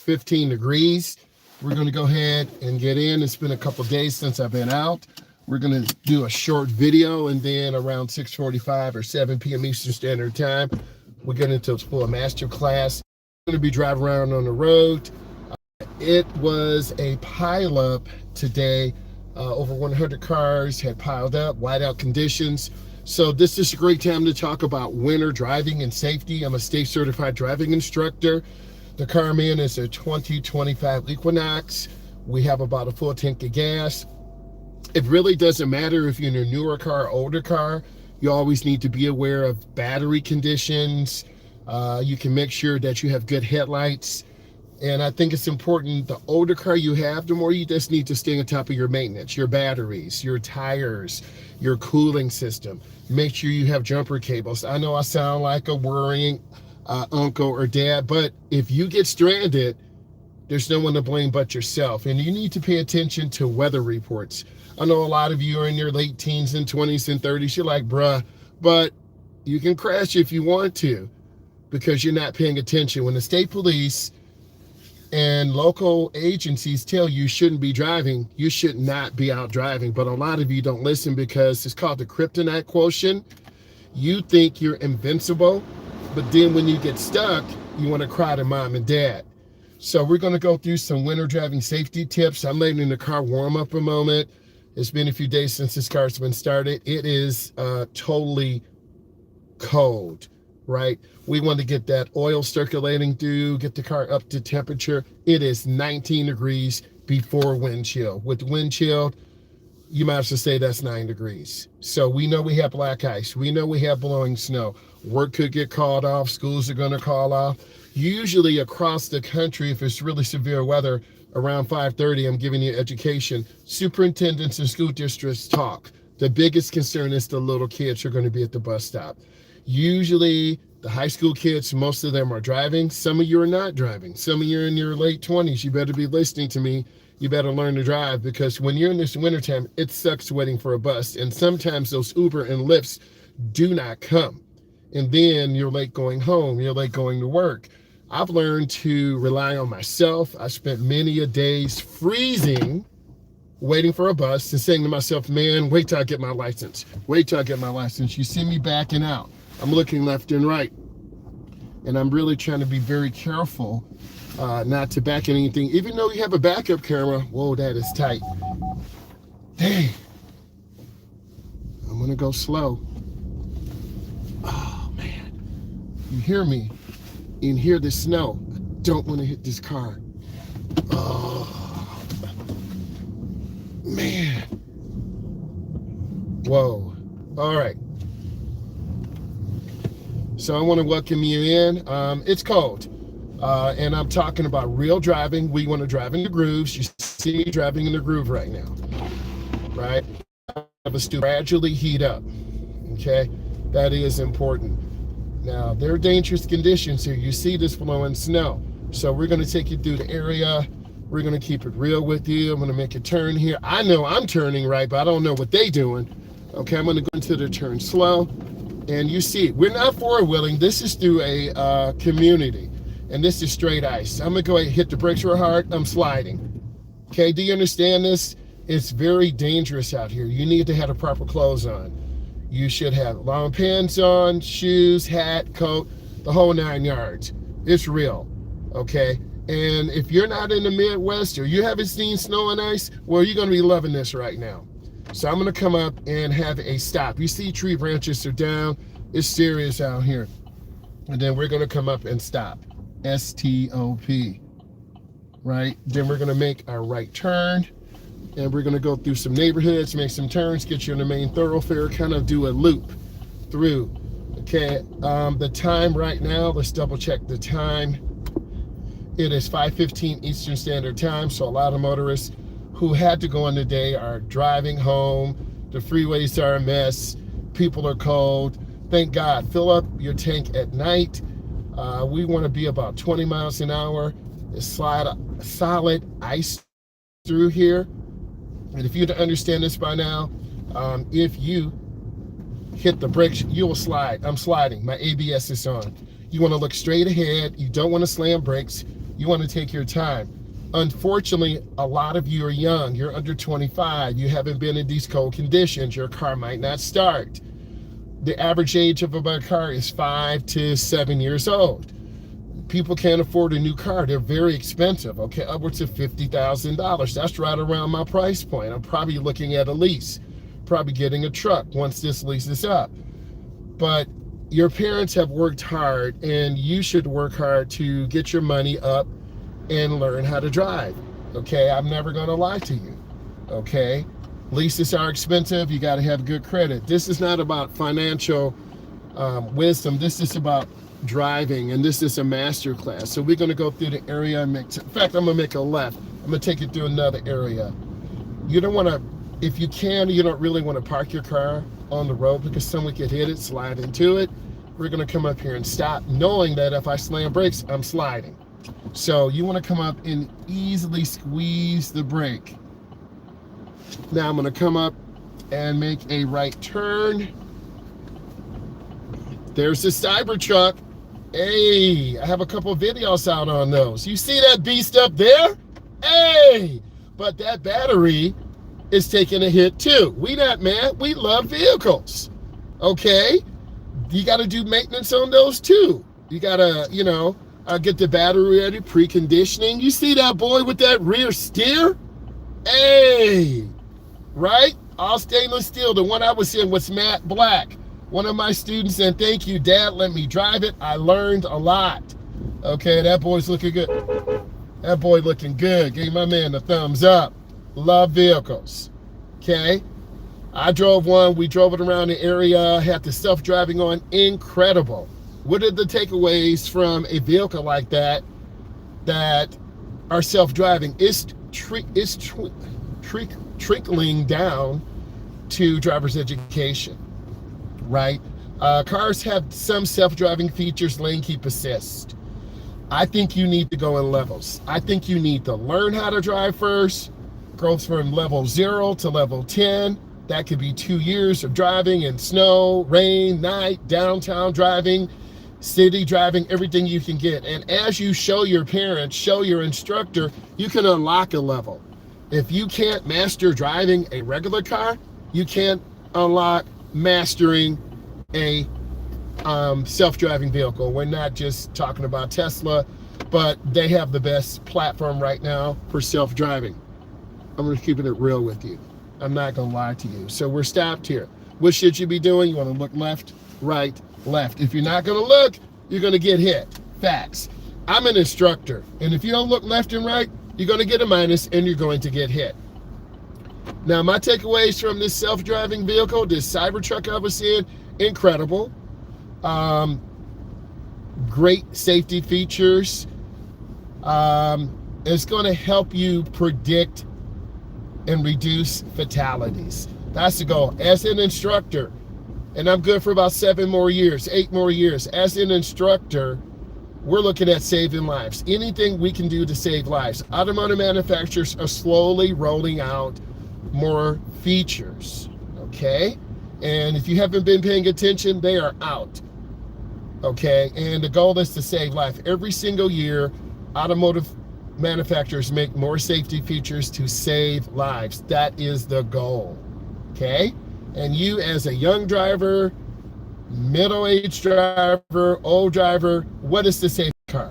15 degrees. We're going to go ahead and get in. It's been a couple days since I've been out. We're going to do a short video, and then around 6:45 or 7 p.m. Eastern Standard Time, we're getting into a full Masterclass. I'm going to be driving around on the road. It was a pileup today. Over 100 cars had piled up, whiteout conditions. So this is a great time to talk about winter driving and safety. I'm a state certified driving instructor. The car I'm in is a 2025 Equinox. We have about a full tank of gas. It really doesn't matter if you're in a newer car or older car. You always need to be aware of battery conditions. You can make sure that you have good headlights. And I think it's important, the older car you have, the more you just need to stay on top of your maintenance, your batteries, your tires, your cooling system. Make sure you have jumper cables. I know I sound like a worrying uncle or dad, but if you get stranded, there's no one to blame but yourself. And you need to pay attention to weather reports. I know a lot of you are in your late teens and 20s and 30s. You're like, bruh, but you can crash if you want to because you're not paying attention. When the state police and local agencies tell you shouldn't be driving, you should not be out driving. But a lot of you don't listen because it's called the kryptonite quotient. You think you're invincible, but then when you get stuck, you want to cry to mom and dad. So we're going to go through some winter driving safety tips. I'm letting the car warm up a moment. It's been a few days since this car's been started. It is totally cold, right? We want to get that oil circulating through, get the car up to temperature. It is 19 degrees before wind chill. With wind chill, you might as well say that's 9 degrees. So we know we have black ice. We know we have blowing snow. Work could get called off. Schools are going to call off. Usually across the country, if it's really severe weather, around 5:30, I'm giving you education. Superintendents and school districts talk. The biggest concern is the little kids who are going to be at the bus stop. Usually the high school kids, most of them are driving. Some of you are not driving. Some of you are in your late 20s. You better be listening to me. You better learn to drive, because when you're in this wintertime, it sucks waiting for a bus. And sometimes those Uber and Lyfts do not come. And then you're late going home. You're late going to work. I've learned to rely on myself. I spent many a days freezing, waiting for a bus and saying to myself, man, wait till I get my license. Wait till I get my license. You see me backing out. I'm looking left and right. And I'm really trying to be very careful not to back in anything. Even though you have a backup camera, whoa, that is tight. Dang. I'm gonna go slow. Oh man. You hear me? You can hear the snow. I don't want to hit this car. Oh man. Whoa. All right. So I want to welcome you in. It's cold. And I'm talking about real driving. We want to drive in the grooves. You see me driving in the groove right now, right? Have us to gradually heat up, okay? That is important. Now, there are dangerous conditions here. You see this blowing snow. So we're going to take you through the area. We're going to keep it real with you. I'm going to make a turn here. I know I'm turning right, but I don't know what they're doing. Okay, I'm going to go into the turn slow. And you see, we're not four-wheeling. This is through a community. And this is straight ice. I'm gonna go ahead and hit the brakes real hard. I'm sliding. Okay, do you understand this? It's very dangerous out here. You need to have the proper clothes on. You should have long pants on, shoes, hat, coat, the whole 9 yards. It's real, okay? And if you're not in the Midwest or you haven't seen snow and ice, well, you're gonna be loving this right now. So I'm gonna come up and have a stop. You see tree branches are down. It's serious out here. And then we're gonna come up and stop. S-T-O-P, right? Then we're gonna make our right turn, and we're gonna go through some neighborhoods, make some turns, get you in the main thoroughfare, kind of do a loop through. Okay, the time right now, let's double check the time. It is 5:15 Eastern Standard Time, so a lot of motorists who had to go in the day are driving home. The freeways are a mess. People are cold. Thank God. Fill up your tank at night. We want to be about 20 miles an hour. It's solid ice through here. And if you don't understand this by now, if you hit the brakes, you will slide. I'm sliding. My ABS is on. You want to look straight ahead. You don't want to slam brakes. You want to take your time. Unfortunately, a lot of you are young. You're under 25. You haven't been in these cold conditions. Your car might not start. The average age of a car is 5 to 7 years old. People can't afford a new car. They're very expensive, okay? Upwards of $50,000. That's right around my price point. I'm probably looking at a lease, probably getting a truck once this lease is up. But your parents have worked hard, and you should work hard to get your money up and learn how to drive, okay? I'm never gonna lie to you, okay? Leases are expensive. You gotta have good credit. This is not about financial wisdom. This is about driving, and this is a master class. So we're going to go through the area and in fact, I'm going to make a left. I'm going to take you through another area. You don't want to, if you can, you don't really want to park your car on the road because someone could hit it, slide into it. We're going to come up here and stop, knowing that if I slam brakes, I'm sliding. So you want to come up and easily squeeze the brake. Now I'm going to come up and make a right turn. There's the Cybertruck. Hey, I have a couple videos out on those. You see that beast up there? Hey, but that battery is taking a hit too. We not mad. We love vehicles. Okay? You got to do maintenance on those too. You got to, get the battery ready, preconditioning. You see that boy with that rear steer? Hey, right? All stainless steel. The one I was in was matte black. One of my students said, thank you, Dad, let me drive it. I learned a lot. Okay, that boy's looking good. That boy looking good. Gave my man a thumbs up. Love vehicles. Okay, I drove one. We drove it around the area. Had the self-driving on. Incredible. What are the takeaways from a vehicle like that are self-driving? It's trickling down to driver's education. Right? Cars have some self-driving features, lane keep assist. I think you need to go in levels. I think you need to learn how to drive first, go from level 0 to level 10. That could be 2 years of driving in snow, rain, night, downtown driving, city driving, everything you can get. And as you show your parents, show your instructor, you can unlock a level. If you can't master driving a regular car, you can't unlock mastering a self-driving vehicle. We're not just talking about Tesla, but they have the best platform right now for self-driving. I'm going to keep it real with you. I'm not going to lie to you. So we're stopped here. What should you be doing? You want to look left, right, left. If you're not going to look, you're going to get hit. Facts. I'm an instructor, and if you don't look left and right, you're going to get a minus and you're going to get hit. Now, my takeaways from this self-driving vehicle, this Cybertruck I was in, incredible. Great safety features. It's going to help you predict and reduce fatalities. That's the goal. As an instructor, and I'm good for about 8 more years. As an instructor, we're looking at saving lives. Anything we can do to save lives. Automotive manufacturers are slowly rolling out more features, okay? And if you haven't been paying attention, they are out, okay? And the goal is to save life. Every single year, automotive manufacturers make more safety features to save lives. That is the goal, okay? And you as a young driver, middle-aged driver, old driver, what is the safe car?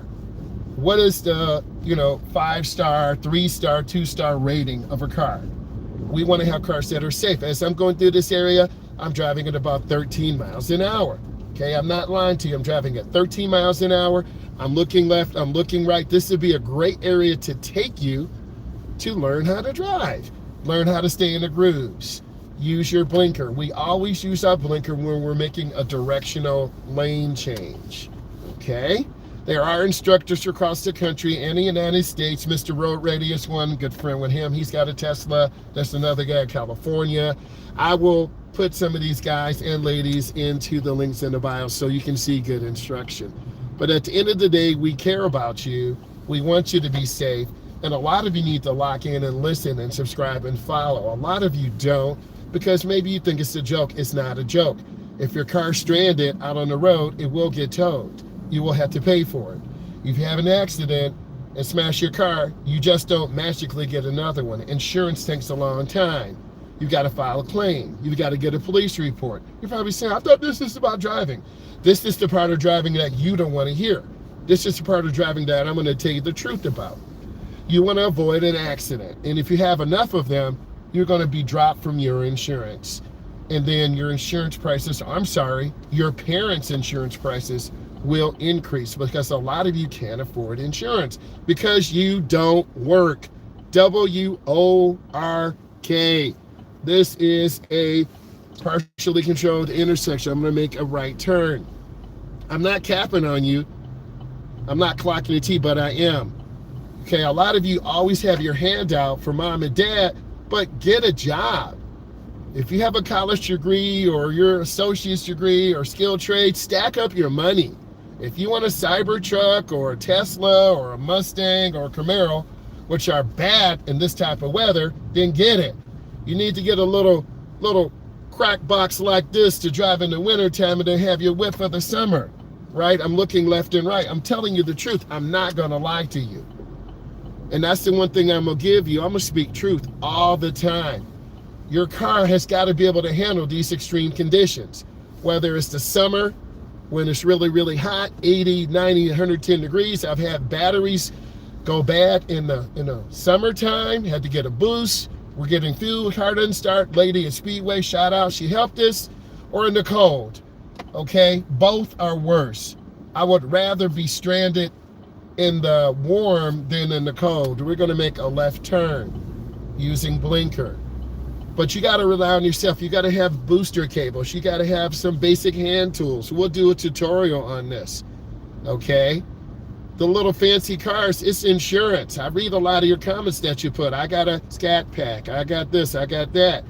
What is the, 5-star, 3-star, 2-star rating of a car? We want to have cars that are safe. As I'm going through this area, I'm driving at about 13 miles an hour. Okay, I'm not lying to you. I'm driving at 13 miles an hour. I'm looking left, I'm looking right. This would be a great area to take you to learn how to drive. Learn how to stay in the grooves. Use your blinker. We always use our blinker when we're making a directional lane change. Okay? There are instructors across the country and the United States. Mr. Road Ready is one, good friend with him. He's got a Tesla. That's another guy in California. I will put some of these guys and ladies into the links in the bio so you can see good instruction. But at the end of the day, we care about you. We want you to be safe. And a lot of you need to lock in and listen and subscribe and follow. A lot of you don't because maybe you think it's a joke. It's not a joke. If your car's stranded out on the road, it will get towed. You will have to pay for it. If you have an accident, and smash your car, you just don't magically get another one. Insurance takes a long time. You've got to file a claim. You've got to get a police report. You're probably saying, I thought this is about driving. This is the part of driving that you don't want to hear. This is the part of driving that I'm going to tell you the truth about. You want to avoid an accident. And if you have enough of them, you're going to be dropped from your insurance. And then your insurance prices, your parents' insurance prices will increase because a lot of you can't afford insurance because you don't work. W-O-R-K. This is a partially controlled intersection. I'm going to make a right turn. I'm not capping on you. I'm not clocking a T, but I am. Okay, a lot of you always have your hand out for mom and dad, but get a job. If you have a college degree or your associate's degree or skilled trade, stack up your money. If you want a Cybertruck or a Tesla or a Mustang or a Camaro, which are bad in this type of weather, then get it. You need to get a little crack box like this to drive in the wintertime and then have your whip for the summer, right? I'm looking left and right. I'm telling you the truth. I'm not going to lie to you. And that's the one thing I'm going to give you. I'm going to speak truth all the time. Your car has got to be able to handle these extreme conditions, whether it's the summer, when it's really, really hot, 80, 90, 110 degrees. I've had batteries go bad in the summertime, had to get a boost. We're getting fuel, car doesn't start. Lady at Speedway, shout out, she helped us. Or in the cold, okay? Both are worse. I would rather be stranded in the warm than in the cold. We're gonna make a left turn using blinker. But you gotta rely on yourself. You gotta have booster cables. You gotta have some basic hand tools. We'll do a tutorial on this, okay? The little fancy cars, it's insurance. I read a lot of your comments that you put. I got a Scat Pack. I got this, I got that.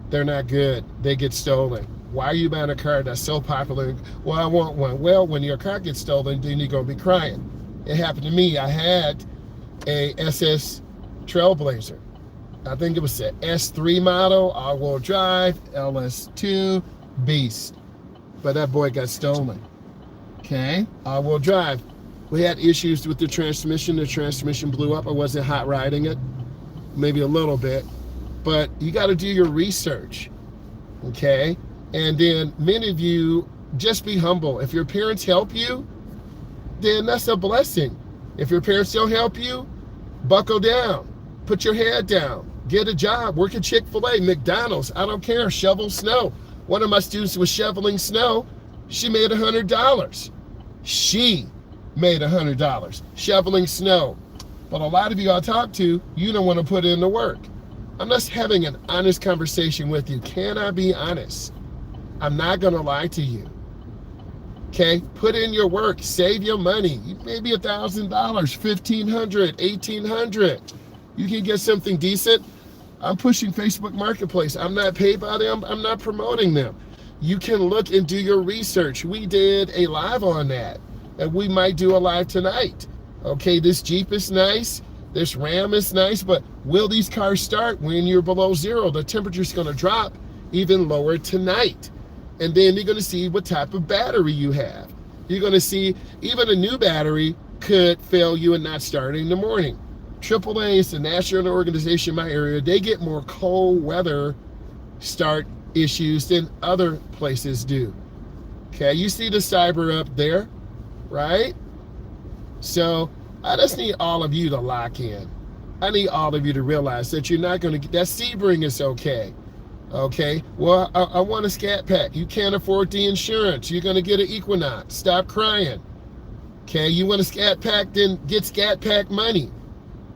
They're not good. They get stolen. Why are you buying a car that's so popular? Well, I want one. Well, when your car gets stolen, then you're gonna be crying. It happened to me. I had a SS Trailblazer. I think it was the S3 model, all-wheel drive, LS2, beast. But that boy got stolen, okay? All-wheel drive. We had issues with the transmission. The transmission blew up. I wasn't hot riding it, maybe a little bit. But you got to do your research, okay? And then many of you, just be humble. If your parents help you, then that's a blessing. If your parents don't help you, buckle down. Put your head down. Get a job. Work at Chick-fil-A, McDonald's. I don't care. Shovel snow. One of my students was shoveling snow. She made $100. She made $100 shoveling snow. But a lot of you I talk to, you don't want to put in the work. I'm just having an honest conversation with you. Can I be honest? I'm not going to lie to you. Okay, put in your work, save your money. Maybe $1,000, $1,500, $1,800. You can get something decent. I'm pushing Facebook Marketplace. I'm not paid by them. I'm not promoting them. You can look and do your research. We did a live on that, and we might do a live tonight. Okay, this Jeep is nice. This Ram is nice, but will these cars start when you're below zero? The temperature's going to drop even lower tonight. And then you're going to see what type of battery you have. You're going to see even a new battery could fail you and not start in the morning. AAA is the national organization in my area. They get more cold weather start issues than other places do. Okay, you see the Cyber up there, right? So I just need all of you to lock in. I need all of you to realize that you're not going to get that Sebring is okay. Okay, well, I want a Scat Pack. You can't afford the insurance. You're going to get an Equinox. Stop crying. Okay, you want a Scat Pack, then get Scat Pack money.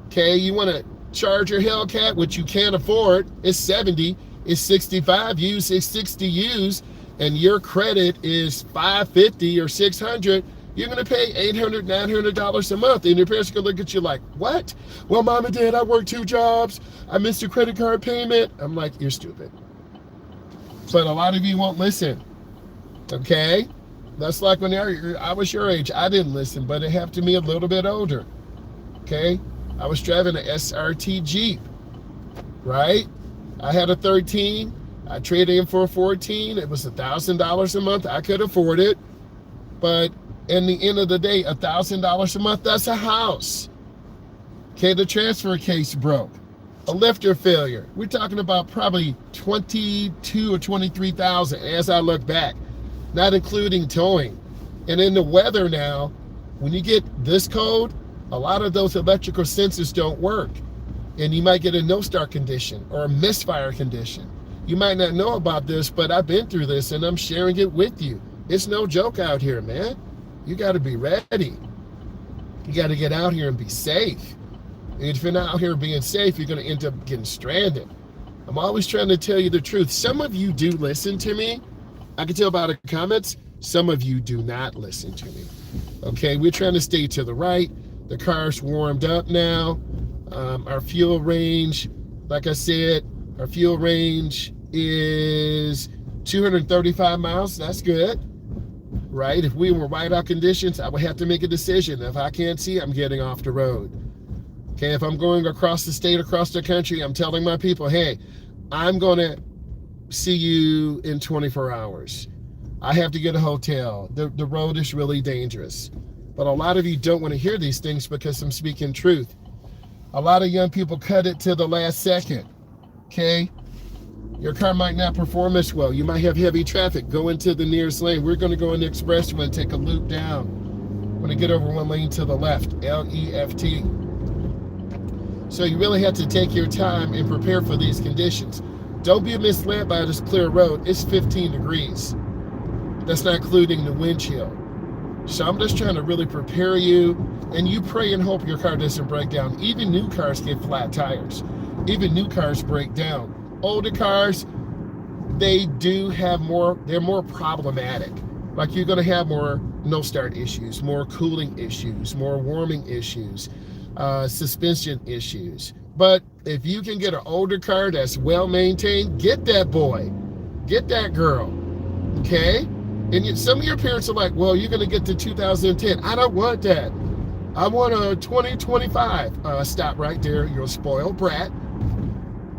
Okay, you want to charge your Hellcat, which you can't afford. It's 70, it's 65 used, it's 60 used, and your credit is 550 or 600. You're going to pay $800, $900 a month, and your parents are going to look at you like, what? Well, Mom and Dad, I worked 2 jobs. I missed your credit card payment. I'm like, you're stupid. But a lot of you won't listen, okay? That's like when I was your age. I didn't listen, but it happened to me a little bit older, okay? I was driving an SRT Jeep, right? I had a 13. I traded in for a 14. It was $1,000 a month. I could afford it, but in the end of the day, $1,000 a month, that's a house. Okay, the transfer case broke. A lifter failure. We're talking about probably 22 or 23,000 as I look back, not including towing. And in the weather now, when you get this cold, a lot of those electrical sensors don't work. And you might get a no-start condition or a misfire condition. You might not know about this, but I've been through this and I'm sharing it with you. It's no joke out here, man. You got to be ready. You got to get out here and be safe. And if you're not out here being safe, you're going to end up getting stranded. I'm always trying to tell you the truth. Some of you do listen to me. I can tell by the comments. Some of you do not listen to me. Okay, we're trying to stay to the right. The car's warmed up now. Our fuel range, like I said, our fuel range is 235 miles. That's good, right? If we were whiteout conditions, I would have to make a decision. If I can't see, I'm getting off the road. Okay, if I'm going across the state, across the country, I'm telling my people, hey, I'm going to see you in 24 hours. I have to get a hotel. The road is really dangerous. But a lot of you don't want to hear these things because I'm speaking truth. A lot of young people cut it to the last second, okay? Your car might not perform as well. You might have heavy traffic. Go into the nearest lane. We're going to go in the expressway and take a loop down. We're going to get over one lane to the left, L-E-F-T. So you really have to take your time and prepare for these conditions. Don't be misled by this clear road. It's 15 degrees. That's not including the wind chill. So I'm just trying to really prepare you, and you pray and hope your car doesn't break down. Even new cars get flat tires. Even new cars break down. Older cars, they do have more, they're more problematic. Like you're gonna have more no-start issues, more cooling issues, more warming issues, suspension issues. But if you can get an older car that's well-maintained, get that boy, get that girl, okay? And some of your parents are like, well, you're gonna get to 2010. I don't want that. I want a 2025. Stop right there, you're a spoiled brat.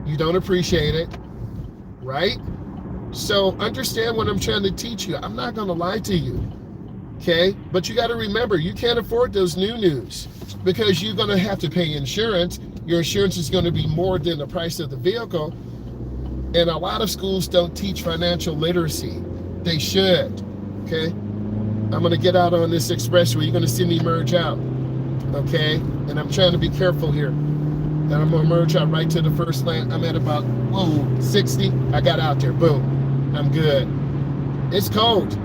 You don't appreciate it, right? So understand what I'm trying to teach you. I'm not gonna lie to you, okay? But you gotta remember, you can't afford those news because you're gonna have to pay insurance. Your insurance is gonna be more than the price of the vehicle. And a lot of schools don't teach financial literacy. They should, okay? I'm gonna get out on this expressway. You're gonna see me merge out, okay? And I'm trying to be careful here. And I'm gonna merge out right to the first lane. I'm at about, 60. I got out there, boom. I'm good. It's cold,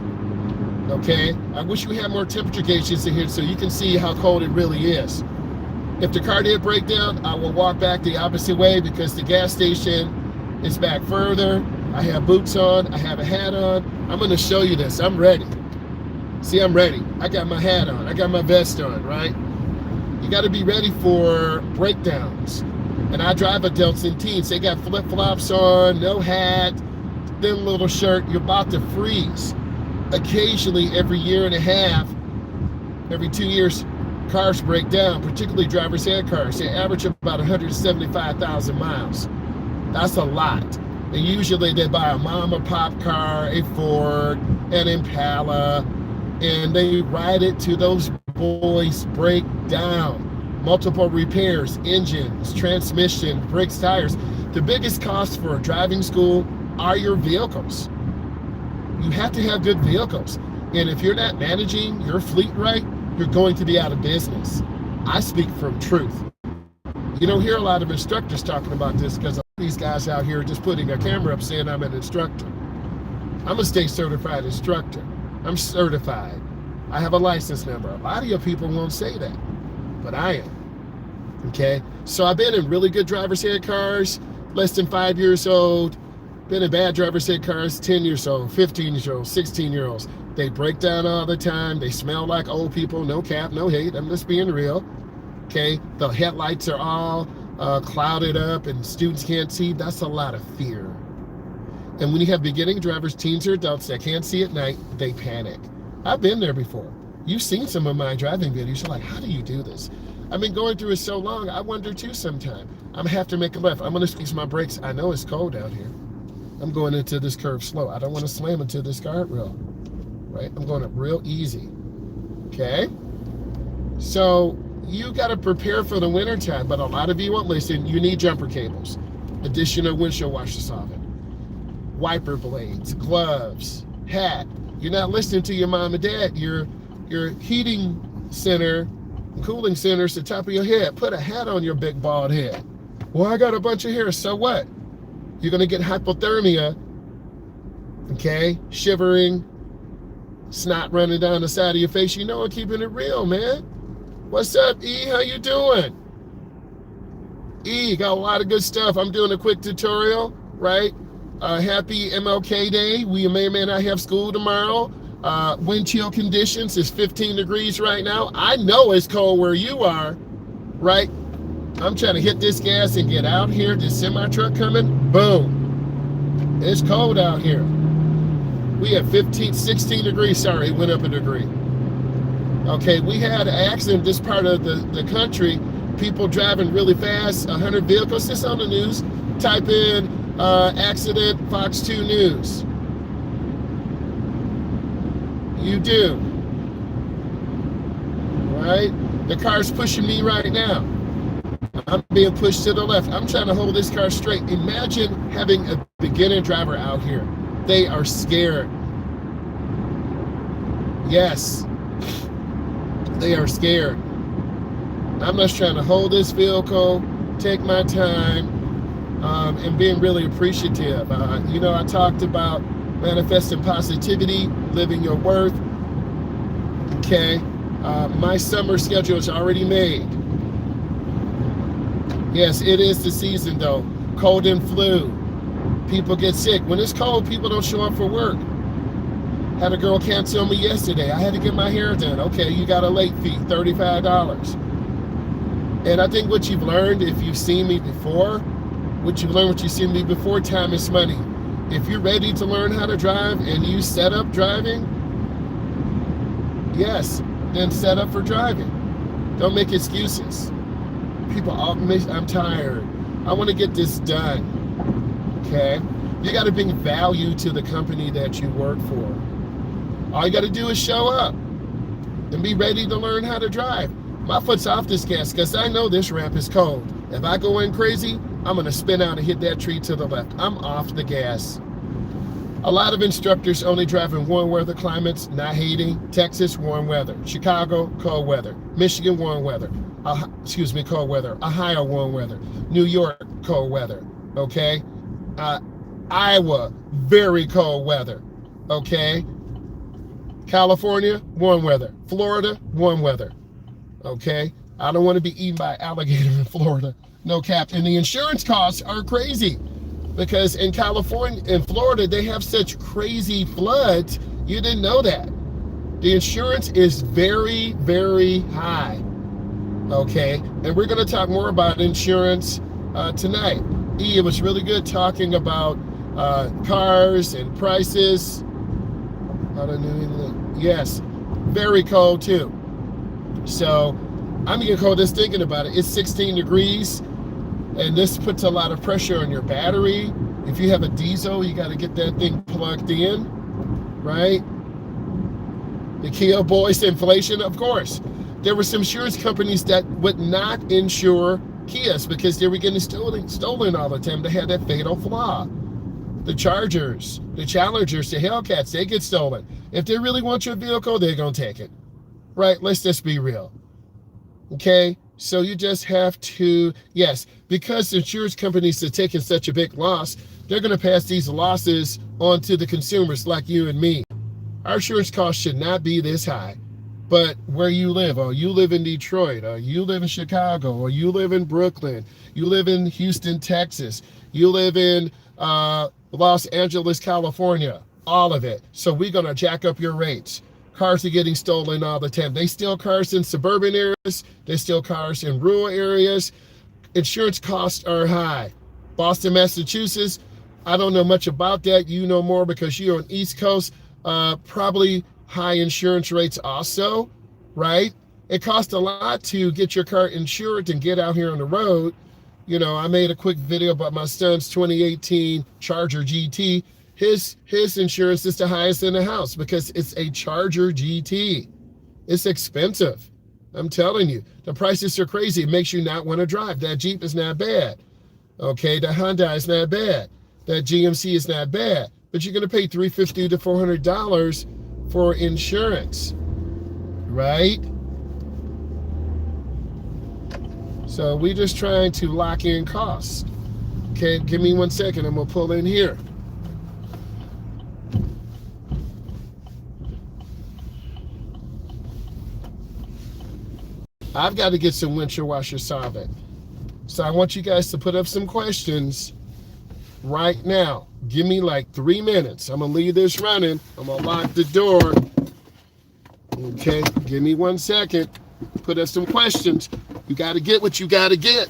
okay? I wish we had more temperature gauges in here so you can see how cold it really is. If the car did break down, I will walk back the opposite way because the gas station is back further. I have boots on, I have a hat on. I'm gonna show you this, I'm ready. See, I'm ready. I got my hat on, I got my vest on, right? You gotta be ready for breakdowns. And I drive adults and teens. They got flip-flops on, no hat, thin little shirt. You're about to freeze. Occasionally, every year and a half, every 2 years, cars break down, particularly driver's ed cars. They average about 175,000 miles. That's a lot. And usually they buy a mom and pop car, a Ford, an Impala, and they ride it till those boys break down. Multiple repairs, engines, transmission, brakes, tires. The biggest cost for a driving school are your vehicles. You have to have good vehicles. And if you're not managing your fleet right, you're going to be out of business. I speak from truth. You don't hear a lot of instructors talking about this because these guys out here are just putting a camera up saying I'm an instructor. I'm a state certified instructor. I'm certified. I have a license number. A lot of your people won't say that, but I am, okay? So I've been in really good driver's ed cars, less than 5 years old, been in bad driver's ed cars, 10 years old, 15 years old, 16-year-olds. They break down all the time. They smell like old people, no cap, no hate. I'm just being real, okay? The headlights are all clouded up and students can't see. That's a lot of fear. And when you have beginning drivers, teens or adults that can't see at night, they panic. I've been there before. You've seen some of my driving videos. You're like, how do you do this? I've been going through it so long, I wonder too sometime. I'm gonna have to make a left. I'm gonna squeeze my brakes. I know it's cold out here. I'm going into this curve slow. I don't want to slam into this guardrail, right? I'm going up real easy, okay? So you got to prepare for the winter time, but a lot of you won't listen. You need jumper cables, additional windshield washer solvent, wiper blades, gloves, hat. You're not listening to your mom and dad. Your heating center, cooling center is the top of your head. Put a hat on your big bald head. Well, I got a bunch of hair, so what? You're gonna get hypothermia, okay? Shivering, snot running down the side of your face. You know I'm keeping it real, man. What's up, E? How you doing? E, got a lot of good stuff. I'm doing a quick tutorial, right? Happy MLK Day. We may or may not have school tomorrow. Wind chill conditions is 15 degrees right now. I know it's cold where you are, right? I'm trying to hit this gas and get out here. This semi-truck coming, boom. It's cold out here. We have 16 degrees, sorry, it went up a degree. Okay, we had an accident in this part of the country. People driving really fast, 100 vehicles. This on the news. Type in accident, Fox 2 News. You do. Right? The car's pushing me right now. I'm being pushed to the left. I'm trying to hold this car straight. Imagine having a beginner driver out here. They are scared. Yes. They are scared. I'm just trying to hold this vehicle, take my time, and being really appreciative. You know, I talked about manifesting positivity, living your worth. Okay. My summer schedule is already made. Yes, it is the season though. Cold and flu. People get sick. When it's cold, people don't show up for work. Had a girl cancel me yesterday. I had to get my hair done. Okay, you got a late fee, $35. And I think what you've learned, if you've seen me before, time is money. If you're ready to learn how to drive and you set up driving, yes, then set up for driving. Don't make excuses. People, I'm tired. I want to get this done. Okay? You got to bring value to the company that you work for. All you got to do is show up and be ready to learn how to drive. My foot's off this gas because I know this ramp is cold. If I go in crazy, I'm going to spin out and hit that tree to the left. I'm off the gas. A lot of instructors only drive in warm weather climates, not hating. Texas, warm weather. Chicago, cold weather. Michigan, warm weather. Cold weather. Ohio, warm weather. New York, cold weather. Okay? Iowa, very cold weather. Okay? California, warm weather. Florida, warm weather. Okay? I don't want to be eaten by alligator in Florida. No cap. And the insurance costs are crazy because in California and Florida, they have such crazy floods. You didn't know that. The insurance is very, very high. Okay? And we're going to talk more about insurance tonight. It was really good talking about cars and prices. I don't know anything. Yes, very cold too. So I'm getting cold just thinking about it. It's 16 degrees, and this puts a lot of pressure on your battery. If you have a diesel, you got to get that thing plugged in, right? The Kia boys, inflation, of course. There were some insurance companies that would not insure Kias because they were getting stolen all the time. They had that fatal flaw. The Chargers, the Challengers, the Hellcats, they get stolen. If they really want your vehicle, they're going to take it. Right? Let's just be real. Okay? So you just have to, yes, because the insurance companies are taking such a big loss, they're going to pass these losses on to the consumers like you and me. Our insurance costs should not be this high. But where you live, or you live in Detroit, or you live in Chicago, or you live in Brooklyn, you live in Houston, Texas, you live in Los Angeles, California, all of it. So we're going to jack up your rates. Cars are getting stolen all the time. They steal cars in suburban areas. They steal cars in rural areas. Insurance costs are high. Boston, Massachusetts, I don't know much about that. You know more because you're on East Coast. Probably high insurance rates also, right? It costs a lot to get your car insured and get out here on the road. You know, I made a quick video about my son's 2018 Charger GT. His insurance is the highest in the house because it's a Charger GT. It's expensive, I'm telling you, the prices are crazy. It makes you not want to drive. That Jeep is not bad. Okay, that Hyundai is not bad. That GMC is not bad. But you're going to pay $350 to $400 for insurance, right? So we're just trying to lock in costs. Okay, give me 1 second. I'm going to pull in here. I've got to get some windshield washer solvent. So I want you guys to put up some questions right now. Give me like 3 minutes. I'm going to leave this running. I'm going to lock the door. Okay, give me 1 second. Put up some questions. You got to get what you got to get.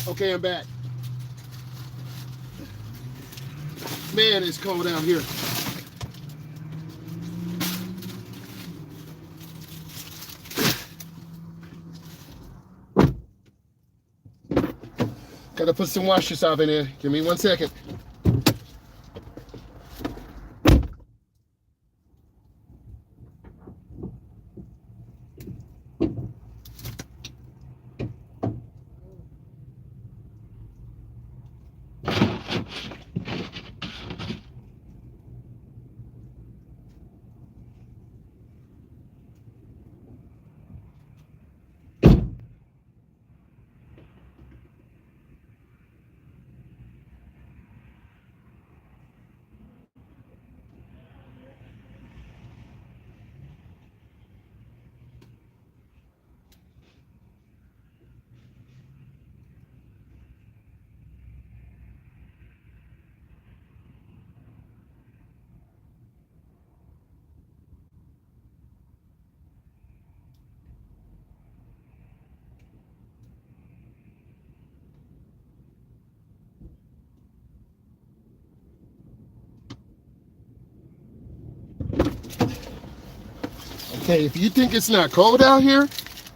Okay, I'm back. Man, it's cold out here. Gotta put some washer solvent in. Give me 1 second. Okay, if you think it's not cold out here,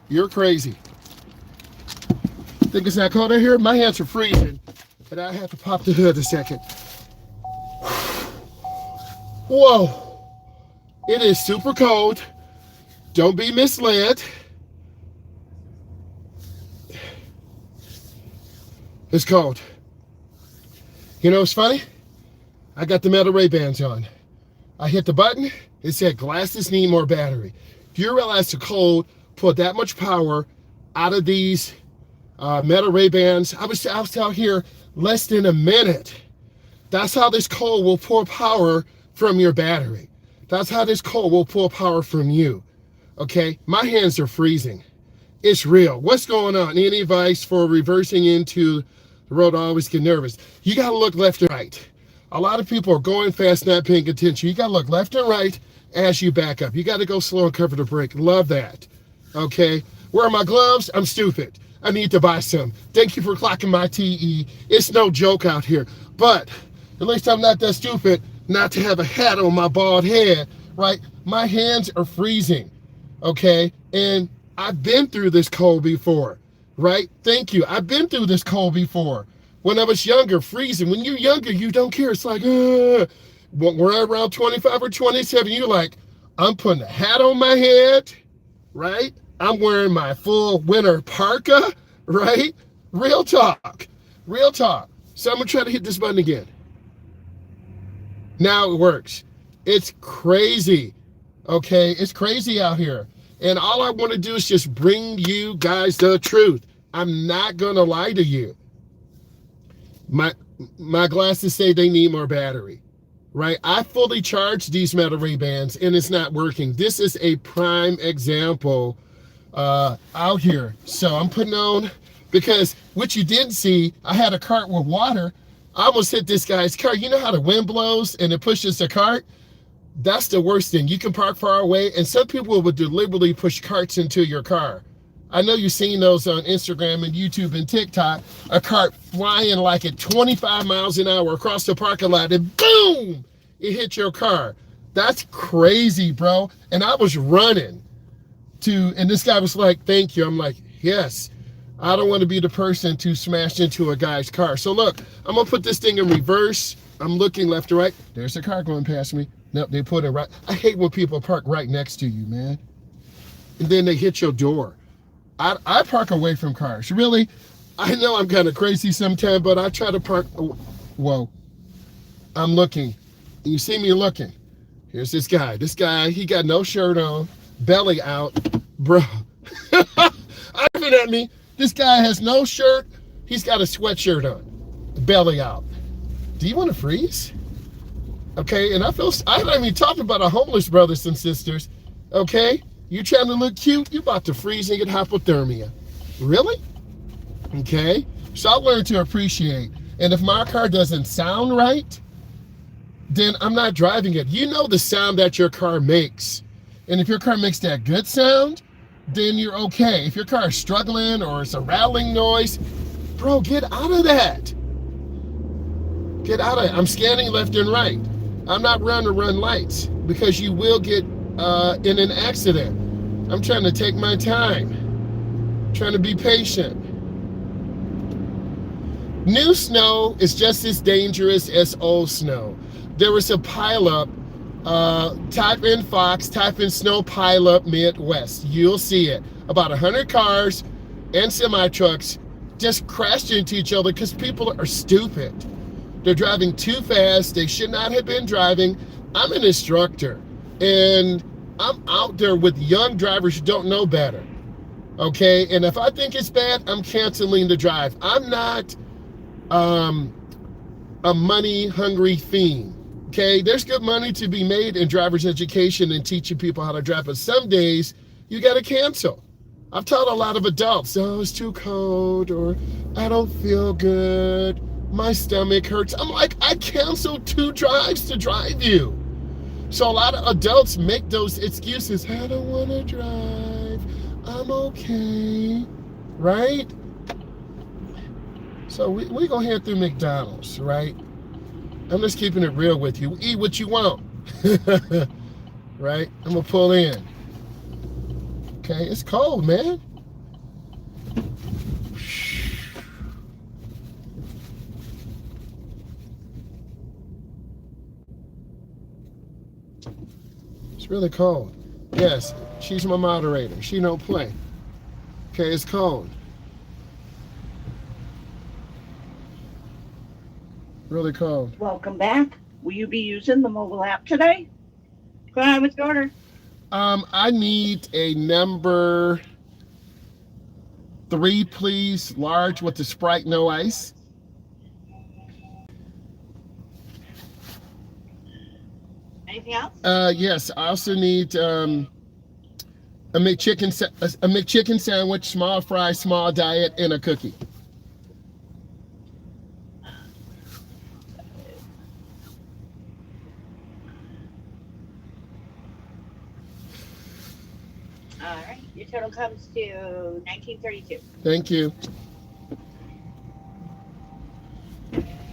you're crazy. Think it's not cold out here? My hands are freezing, and I have to pop the hood a second. Whoa, it is super cold. Don't be misled. It's cold. You know what's funny? I got the metal Ray-Bans on. I hit the button, it said glasses need more battery. Do you realize the cold put that much power out of these metal Ray-Bans? I was out here less than a minute. That's how this cold will pull power from your battery. That's how this cold will pull power from you. Okay, my hands are freezing. It's real. What's going on? Any advice for reversing into the road? I always get nervous. You got to look left and right. A lot of people are going fast, not paying attention. You got to look left and right as you back up. You got to go slow and cover the brake. Love that. Okay, where are my gloves? I'm stupid. I need to buy some. Thank you for clocking my TE. It's no joke out here. But at least I'm not that stupid not to have a hat on my bald head, right? My hands are freezing. Okay, and I've been through this cold before, right? Thank you. I've been through this cold before. When I was younger, freezing. When you're younger, you don't care. It's like, when we're around 25 or 27, you're like, I'm putting a hat on my head, right? I'm wearing my full winter parka, right? Real talk, real talk. So I'm gonna try to hit this button again. Now it works. It's crazy, okay? It's crazy out here. And all I want to do is just bring you guys the truth. I'm not going to lie to you. My glasses say they need more battery, right? I fully charged these metal Ray-Bans and it's not working. This is a prime example out here. So I'm putting on, because what you didn't see, I had a cart with water. I almost hit this guy's car. You know how the wind blows and it pushes the cart? That's the worst thing. You can park far away, and some people would deliberately push carts into your car. I know you've seen those on Instagram and YouTube and TikTok. A cart flying like at 25 miles an hour across the parking lot, and boom, it hit your car. That's crazy, bro. And I was running and this guy was like, thank you. I'm like, yes. I don't want to be the person to smash into a guy's car. So look, I'm going to put this thing in reverse. I'm looking left to right. There's a car going past me. Nope, they put it right. I hate when people park right next to you, man. And then they hit your door. I park away from cars. Really? I know I'm kind of crazy sometimes, but I try to park. Whoa. I'm looking. You see me looking. Here's this guy. This guy, he got no shirt on, belly out. Bro. Laughing at me. This guy has no shirt. He's got a sweatshirt on, belly out. Do you want to freeze? Okay, and I haven't even talked about our homeless brothers and sisters. Okay, you trying to look cute, you about to freeze and get hypothermia. Really? Okay, so I learned to appreciate. And if my car doesn't sound right, then I'm not driving it. You know the sound that your car makes. And if your car makes that good sound, then you're okay. If your car is struggling or it's a rattling noise, bro, get out of that. Get out of it. I'm scanning left and right. I'm not running to run lights because you will get in an accident. I'm trying to take my time, trying to be patient. New snow is just as dangerous as old snow. There was a pileup. Type in Fox, type in snow pileup Midwest. You'll see it. About 100 cars and semi-trucks just crashed into each other because people are stupid. They're driving too fast. They should not have been driving. I'm an instructor, and I'm out there with young drivers who don't know better, okay? And if I think it's bad, I'm canceling the drive. I'm not a money-hungry fiend, okay? There's good money to be made in driver's education and teaching people how to drive, but some days you got to cancel. I've taught a lot of adults, oh, it's too cold, or I don't feel good. My stomach hurts. I'm like, I canceled 2 drives to drive you. So a lot of adults make those excuses. I don't want to drive. I'm okay. Right? So we go head through McDonald's, right? I'm just keeping it real with you. Eat what you want. Right? I'm going to pull in. Okay, it's cold, man. It's really cold. Yes, she's my moderator. She don't play. Okay, it's cold. Really cold. Welcome back. Will you be using the mobile app today? Go ahead with your order. I need a number 3, please. Large with the Sprite, no ice. Anything else? Yes, I also need a McChicken sandwich, small fry, small diet, and a cookie. All right. Your total comes to $19.32. Thank you.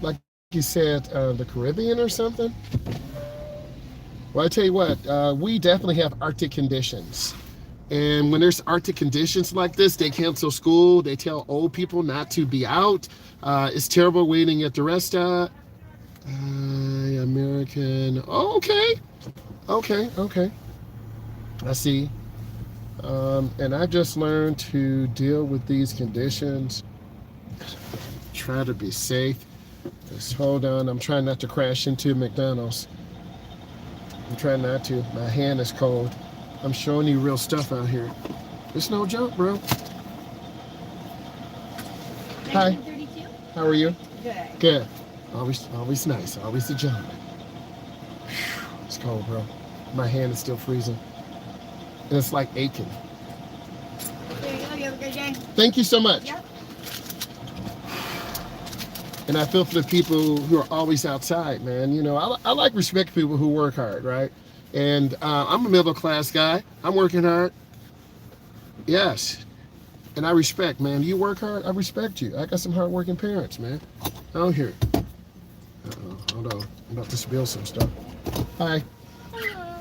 Like you said, the Caribbean or something? Well, I tell you what, we definitely have Arctic conditions. And when there's Arctic conditions like this, they cancel school. They tell old people not to be out. It's terrible waiting at the restaurant. American. Oh, okay. Okay. I see. And I just learned to deal with these conditions. Try to be safe. Just hold on. I'm trying not to crash into McDonald's. I'm trying not to. My hand is cold. I'm showing you real stuff out here. It's no joke, bro. Hi. How are you? Good. Always nice. Always a gentleman. It's cold, bro. My hand is still freezing. And it's like aching. There you go. You have a good day. Thank you so much. Yep. And I feel for the people who are always outside, man. You know, I like respect people who work hard, right? And I'm a middle class guy. I'm working hard. Yes. And I respect, man. You work hard, I respect you. I got some hard-working parents, man. Out here. Hold on. I'm about to spill some stuff. Hi. Hello.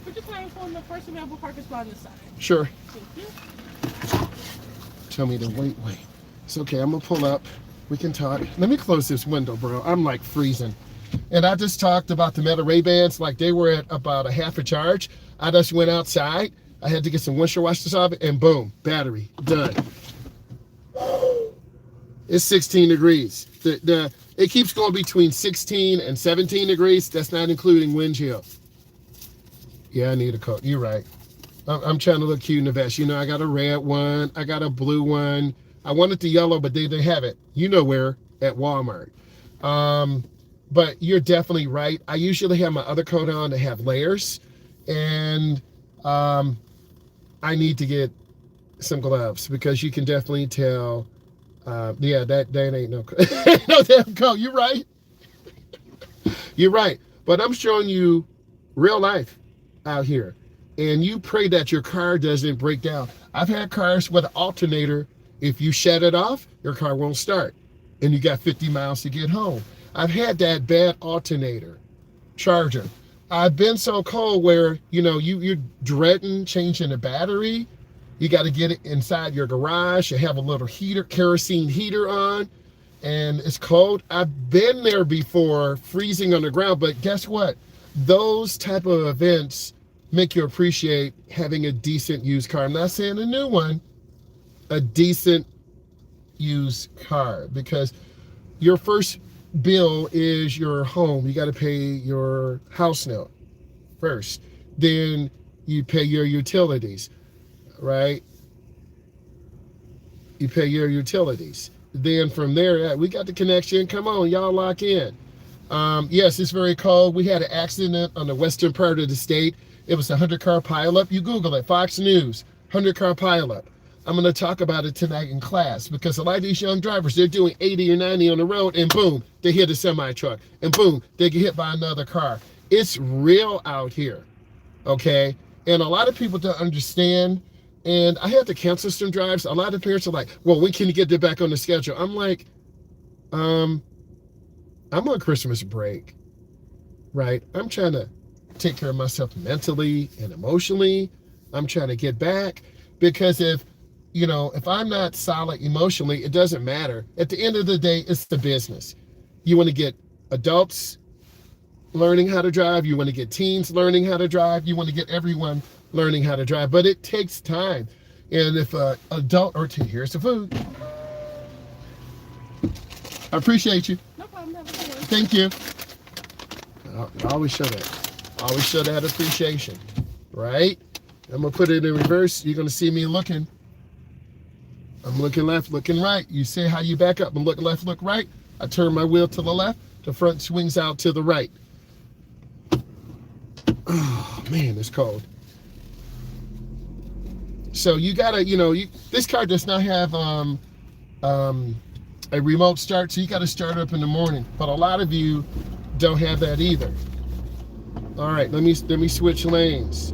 We're just waiting for the first available parking spot on this side. Sure. Thank you. Tell me to wait. It's okay. I'm going to pull up. We can talk. Let me close this window, bro. I'm like freezing. And I just talked about the Meta Ray-Bans, like they were at about a half a charge. I just went outside. I had to get some windshield washers off it, and boom, battery, done. It's 16 degrees. It keeps going between 16 and 17 degrees. That's not including wind chill. Yeah, I need a coat. You're right. I'm trying to look cute in the vest. You know, I got a red one. I got a blue one. I wanted the yellow, but they didn't have it. You know where? At Walmart. But you're definitely right. I usually have my other coat on to have layers. And I need to get some gloves because you can definitely tell. Yeah, that ain't no no damn coat. You're right. You're right. But I'm showing you real life out here. And you pray that your car doesn't break down. I've had cars with an alternator. If you shut it off, your car won't start. And you got 50 miles to get home. I've had that bad alternator charger. I've been so cold where, you know, you're dreading changing the battery. You got to get it inside your garage. You have a little heater, kerosene heater on, and it's cold. I've been there before, freezing on the ground, but guess what? Those type of events make you appreciate having a decent used car. I'm not saying a new one, a decent used car, because your first bill is your home. You got to pay your house note first. Then you pay your utilities, right? You pay your utilities. Then from there, we got the connection. Come on, y'all lock in. Yes, it's very cold. We had an accident on the western part of the state. It was a 100-car pileup. You Google it, Fox News, 100-car pileup. I'm going to talk about it tonight in class because a lot of these young drivers, they're doing 80 or 90 on the road, and boom, they hit a semi-truck, and boom, they get hit by another car. It's real out here, okay? And a lot of people don't understand, and I had to cancel some drives. A lot of parents are like, well, when can you get it back on the schedule? I'm like, I'm on Christmas break, right? I'm trying to take care of myself mentally and emotionally. I'm trying to get back. Because if I'm not solid emotionally, it doesn't matter. At the end of the day, it's the business. You want to get adults learning how to drive. You want to get teens learning how to drive. You want to get everyone learning how to drive. But it takes time. And if an adult or teen, here's the food. I appreciate you. No problem. Have a good one. Thank you. I always show that. Always show that appreciation, right? I'm going to put it in reverse. You're going to see me looking. I'm looking left, looking right. You see how you back up and look left, look right? I turn my wheel to the left. The front swings out to the right. Oh, man, it's cold. So you got to, this car does not have a remote start, so you got to start up in the morning. But a lot of you don't have that either. All right, let me switch lanes.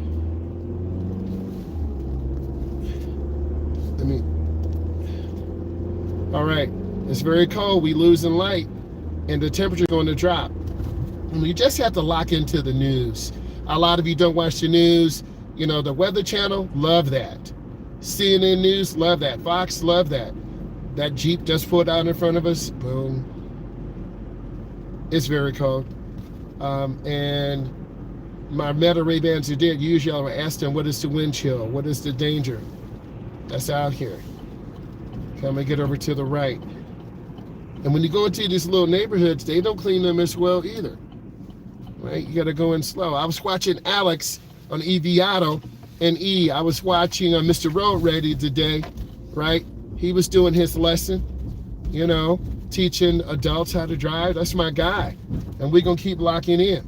All right, it's very cold. We losing light, and the temperature going to drop. And you just have to lock into the news. A lot of you don't watch the news. The Weather Channel, love that. CNN News, love that. Fox, love that. That Jeep just pulled out in front of us. Boom. It's very cold. And my Meta Ray-Bans are dead. Usually I would ask them, what is the wind chill? What is the danger that's out here? I'm gonna get over to the right. And when you go into these little neighborhoods, they don't clean them as well either. Right? You gotta go in slow. I was watching Alex on EV Auto and I was watching Mr. Road Ready today, right? He was doing his lesson, teaching adults how to drive. That's my guy. And we're gonna keep locking in.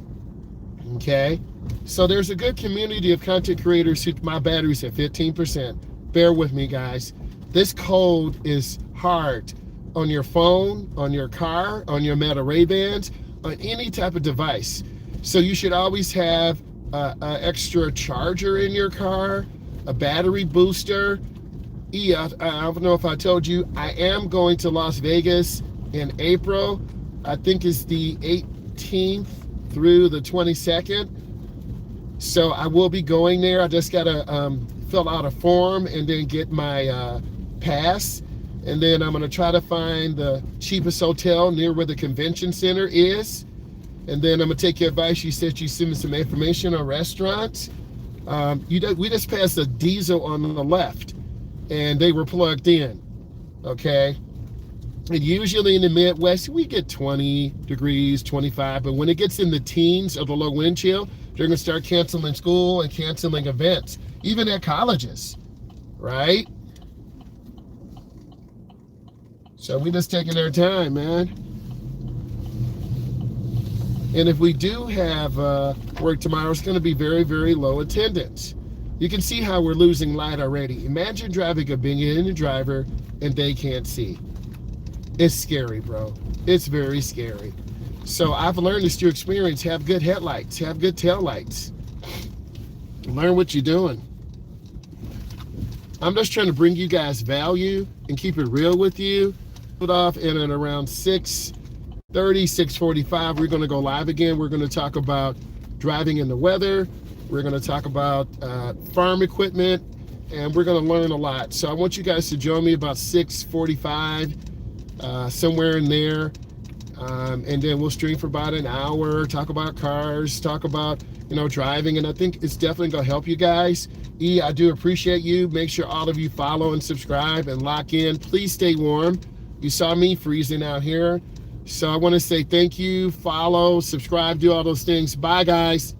Okay? So there's a good community of content creators who my battery's at 15%. Bear with me, guys. This code is hard on your phone, on your car, on your Meta Ray-Bans, on any type of device. So you should always have an extra charger in your car, a battery booster. I don't know if I told you, I am going to Las Vegas in April. I think it's the 18th through the 22nd. So I will be going there. I just got to fill out a form and then get my pass, and then I'm going to try to find the cheapest hotel near where the convention center is, and then I'm going to take your advice. You said you sent me some information on restaurants. We just passed a Diesel on the left, and they were plugged in, okay? And usually in the Midwest, we get 20 degrees, 25, but when it gets in the teens of the low wind chill, they're going to start canceling school and canceling events, even at colleges, right? So we just taking our time, man. And if we do have work tomorrow, it's going to be very, very low attendance. You can see how we're losing light already. Imagine driving a Bing driver and they can't see. It's scary, bro. It's very scary. So I've learned this through experience. Have good headlights. Have good taillights. Learn what you're doing. I'm just trying to bring you guys value and keep it real with you. Put off, and at around 6:30, 6:45, we're going to go live again. We're going to talk about driving in the weather. We're going to talk about farm equipment, and we're going to learn a lot. So I want you guys to join me about 6:45, somewhere in there. And then we'll stream for about an hour, talk about cars, talk about, driving. And I think it's definitely going to help you guys. I do appreciate you. Make sure all of you follow and subscribe and lock in. Please stay warm. You saw me freezing out here. So I want to say thank you, follow, subscribe, do all those things. Bye, guys.